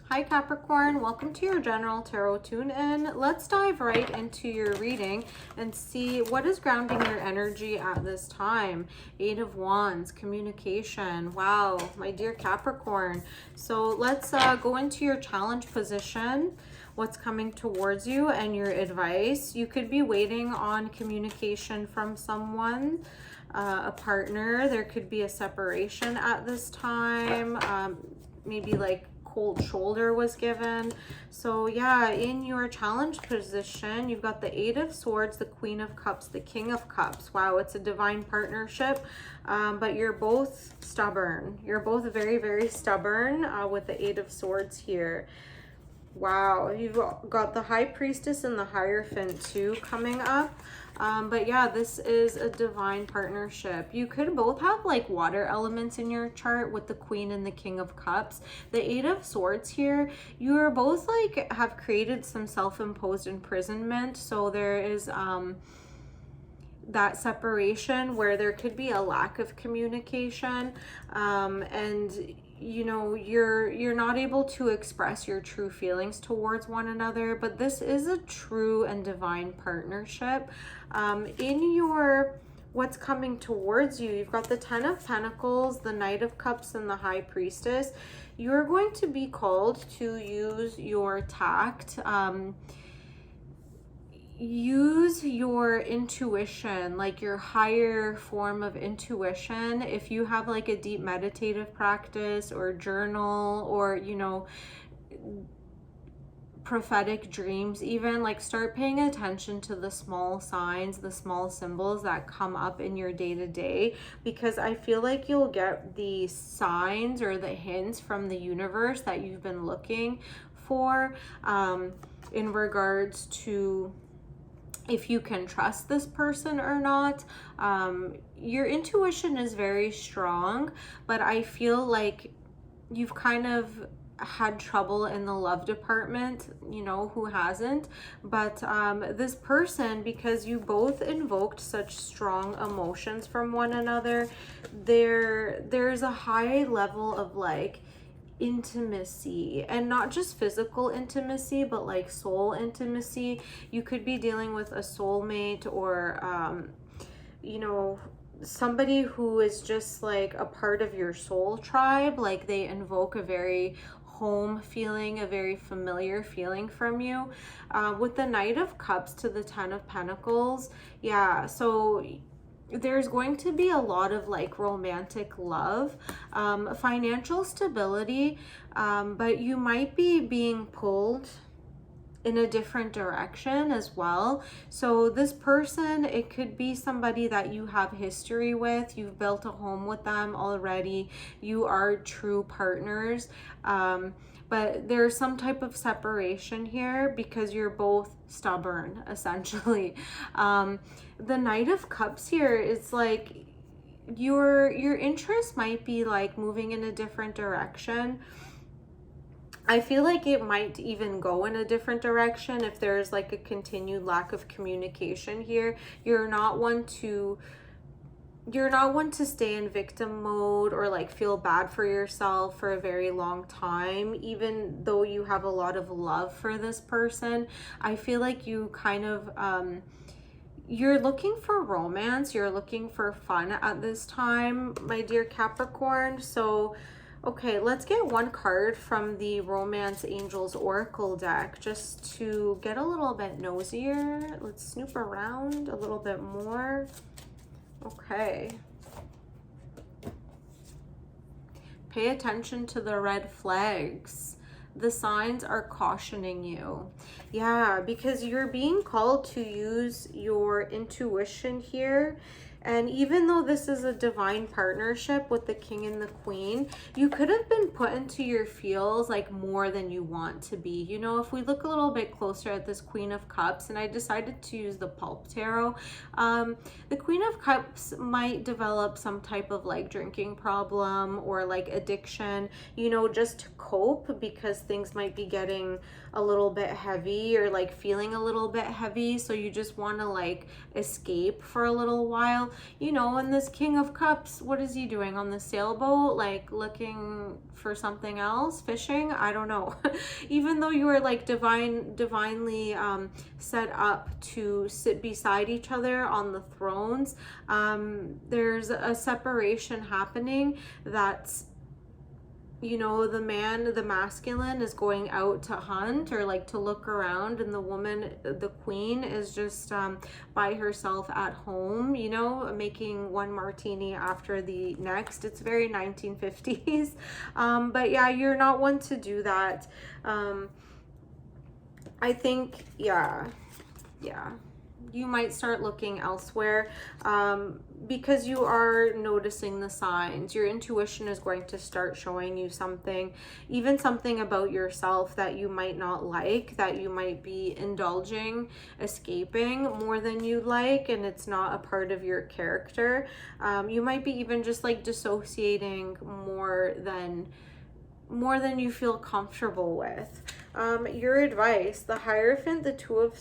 Hi Capricorn, welcome to your general tarot tune-in. Let's dive right into your reading and see what is grounding your energy at this time. Eight of Wands, communication. Wow, my dear Capricorn. So let's go into your challenge position, what's coming towards you and your advice. You could be waiting on communication from someone, a partner. There could be a separation at this time, maybe like cold shoulder was given. So yeah, in your challenge position, you've got the Eight of Swords, the Queen of Cups, the King of Cups. Wow, it's a divine partnership, but you're both stubborn. You're both very, very stubborn with the Eight of Swords here. Wow, you've got the High Priestess and the Hierophant too coming up. But yeah, this is a divine partnership. You could both have like water elements in your chart with the Queen and the King of Cups. The Eight of Swords here, you are both like have created some self-imposed imprisonment. So there is that separation where there could be a lack of communication, and you know, you're not able to express your true feelings towards one another. But this is a true and divine partnership. In your what's coming towards you, you've got the Ten of Pentacles, the Knight of Cups, and the High Priestess. You're going to be called to use your tact, use your intuition, like your higher form of intuition. If you have like a deep meditative practice or journal, or you know, prophetic dreams, even, like, start paying attention to the small signs, the small symbols that come up in your day-to-day, because I feel like you'll get the signs or the hints from the universe that you've been looking for, in regards to if you can trust this person or not. Your intuition is very strong, but I feel like you've kind of had trouble in the love department. You know, who hasn't? But this person, because you both invoked such strong emotions from one another, there's a high level of like intimacy, and not just physical intimacy, but like soul intimacy. You could be dealing with a soulmate, or you know, somebody who is just like a part of your soul tribe. Like they invoke a very home feeling, a very familiar feeling from you. With the Knight of Cups to the Ten of Pentacles, yeah, so there's going to be a lot of like romantic love, financial stability, but you might be being pulled in a different direction as well. So this person, it could be somebody that you have history with, you've built a home with them already, you are true partners, but there's some type of separation here because you're both stubborn, essentially. The Knight of Cups here is like your interest might be like moving in a different direction. I feel like it might even go in a different direction if there's like a continued lack of communication here. You're not one to stay in victim mode or like feel bad for yourself for a very long time, even though you have a lot of love for this person. I feel like you kind of you're looking for romance, you're looking for fun at this time, my dear Capricorn. So okay, let's get one card from the Romance Angels Oracle deck just to get a little bit nosier. Let's snoop around a little bit more. Okay. Pay attention to the red flags. The signs are cautioning you. Yeah, because you're being called to use your intuition here. And even though this is a divine partnership with the King and the Queen, you could have been put into your feels like more than you want to be. You know, if we look a little bit closer at this Queen of Cups, and I decided to use the Pulp Tarot, the Queen of Cups might develop some type of like drinking problem or like addiction, you know, just to cope, because things might be getting a little bit heavy or like feeling a little bit heavy. So you just want to like escape for a little while. you know, and this King of Cups, what is he doing on the sailboat? Like looking for something else, fishing? I don't know. Even though you are like divinely set up to sit beside each other on the thrones, there's a separation happening that's, you know, the man, the masculine, is going out to hunt or like to look around, and the woman, the queen, is just by herself at home, you know, making one martini after the next. It's very 1950s. But yeah, you're not one to do that. I think, yeah, you might start looking elsewhere, because you are noticing the signs. Your intuition is going to start showing you something, even something about yourself that you might not like, that you might be indulging, escaping more than you like, and it's not a part of your character. You might be even just like dissociating more than you feel comfortable with. Your advice: the Hierophant, the Two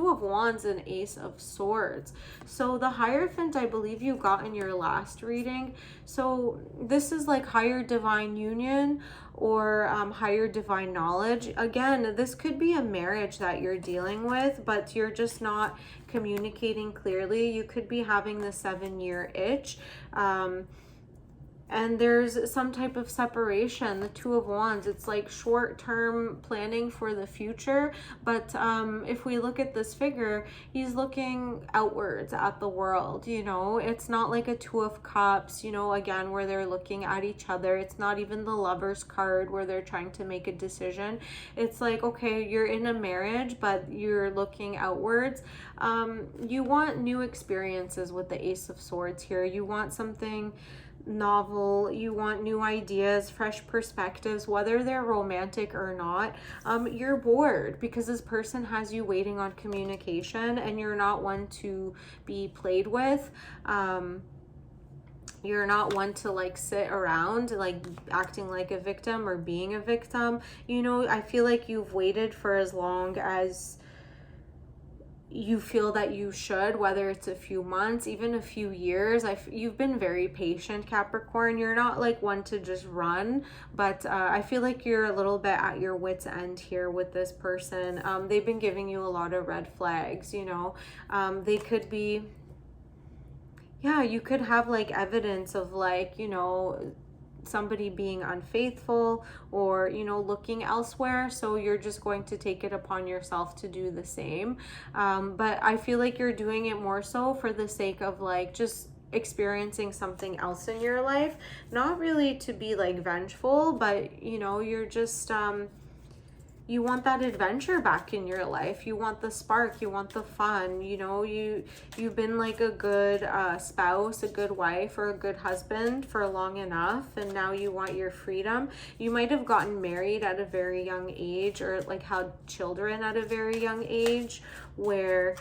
of Wands, and Ace of Swords. So the Hierophant, I believe you got in your last reading. So this is like higher divine union or higher divine knowledge. Again, this could be a marriage that you're dealing with, but you're just not communicating clearly. You could be having the 7-year itch. And there's some type of separation. The Two of Wands, it's like short-term planning for the future. But if we look at this figure, he's looking outwards at the world, you know. It's not like a Two of Cups, you know, again, where they're looking at each other. It's not even the Lover's card where they're trying to make a decision. It's like, okay, you're in a marriage, but you're looking outwards. You want new experiences with the Ace of Swords here. You want something novel, you want new ideas, fresh perspectives, whether they're romantic or not. You're bored because this person has you waiting on communication, and you're not one to be played with. You're not one to like sit around like acting like a victim or being a victim. You know, I feel like you've waited for as long as you feel that you should, whether it's a few months, even a few years. You've been very patient, Capricorn. You're not like one to just run, but I feel like you're a little bit at your wit's end here with this person. They've been giving you a lot of red flags, you know. They could be, yeah, you could have like evidence of like, you know, somebody being unfaithful or, you know, looking elsewhere. So you're just going to take it upon yourself to do the same. But I feel like you're doing it more so for the sake of like just experiencing something else in your life, not really to be like vengeful, but you know, you're just you want that adventure back in your life. You want the spark, you want the fun, you know. You've been like a good spouse, a good wife, or a good husband for long enough, and now you want your freedom. You might have gotten married at a very young age, or like had children at a very young age, where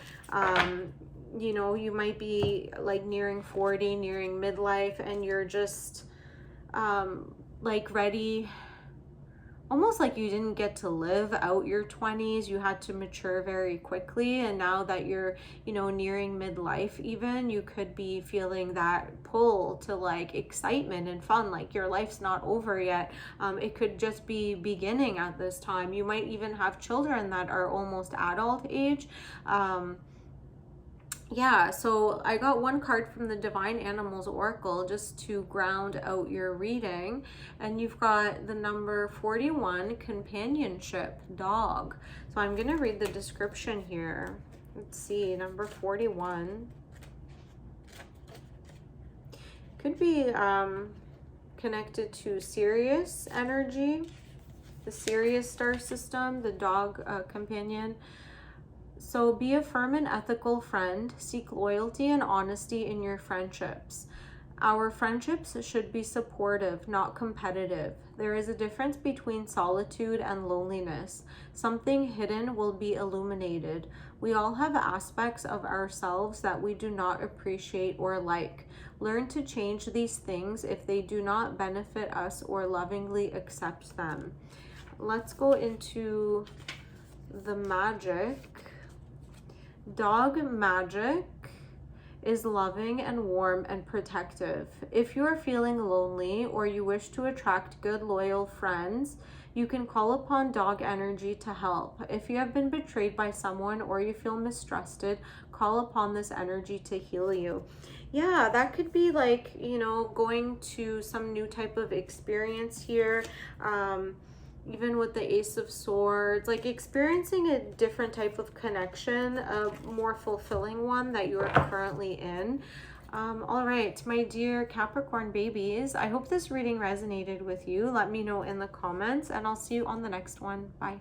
you know, you might be like nearing 40, nearing midlife, and you're just like ready, almost like you didn't get to live out your 20s. You had to mature very quickly, and now that you're, you know, nearing midlife even, you could be feeling that pull to like excitement and fun, like your life's not over yet. It could just be beginning at this time. You might even have children that are almost adult age. Yeah, so I got one card from the Divine Animals Oracle just to ground out your reading. And you've got the number 41, companionship, dog. So I'm going to read the description here. Let's see, number 41. Could be connected to Sirius energy, the Sirius star system, the dog companion. So be a firm and ethical friend. Seek loyalty and honesty in your friendships. Our friendships should be supportive, not competitive. There is a difference between solitude and loneliness. Something hidden will be illuminated. We all have aspects of ourselves that we do not appreciate or like. Learn to change these things if they do not benefit us, or lovingly accept them. Let's go into the magic. Dog magic is loving and warm and protective. If you are feeling lonely or you wish to attract good, loyal friends, you can call upon dog energy to help. If you have been betrayed by someone or you feel mistrusted, call upon this energy to heal you. Yeah, that could be like, going to some new type of experience here. Even with the Ace of Swords, like experiencing a different type of connection, a more fulfilling one that you are currently in. All right, my dear Capricorn babies, I hope this reading resonated with you. Let me know in the comments, and I'll see you on the next one. Bye.